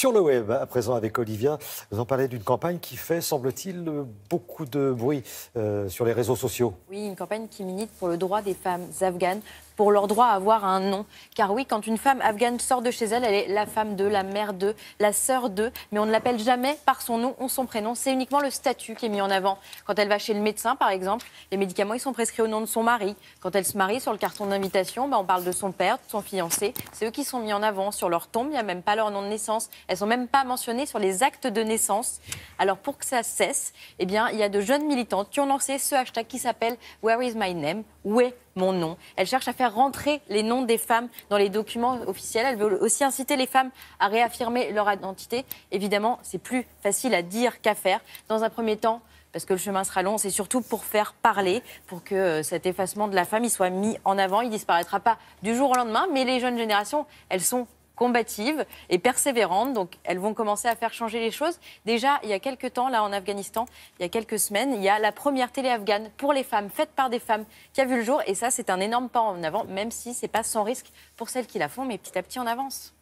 Sur le web, à présent avec Olivia, vous en parlez d'une campagne qui fait, semble-t-il, beaucoup de bruit sur les réseaux sociaux. Oui, une campagne qui milite pour le droit des femmes afghanes, pour leur droit à avoir un nom. Car oui, quand une femme afghane sort de chez elle, elle est la femme d'eux, la mère d'eux, la sœur d'eux, mais on ne l'appelle jamais par son nom ou son prénom. C'est uniquement le statut qui est mis en avant. Quand elle va chez le médecin, par exemple, les médicaments ils sont prescrits au nom de son mari. Quand elle se marie, sur le carton d'invitation, on parle de son père, de son fiancé. C'est eux qui sont mis en avant. Sur leur tombe, il n'y a même pas leur nom de naissance. Elles ne sont même pas mentionnées sur les actes de naissance. Alors pour que ça cesse, eh bien, il y a de jeunes militantes qui ont lancé ce hashtag qui s'appelle « Where is my name ?» Où est mon nom? Elle cherche à faire rentrer les noms des femmes dans les documents officiels. Elle veut aussi inciter les femmes à réaffirmer leur identité. Évidemment, c'est plus facile à dire qu'à faire. Dans un premier temps, parce que le chemin sera long, c'est surtout pour faire parler, pour que cet effacement de la femme il soit mis en avant. Il ne disparaîtra pas du jour au lendemain, mais les jeunes générations, elles sont combatives et persévérantes, donc elles vont commencer à faire changer les choses. Déjà, il y a quelques temps, là en Afghanistan, il y a quelques semaines, il y a la première télé afghane pour les femmes, faite par des femmes, qui a vu le jour, et ça c'est un énorme pas en avant, même si c'est pas sans risque pour celles qui la font, mais petit à petit on avance.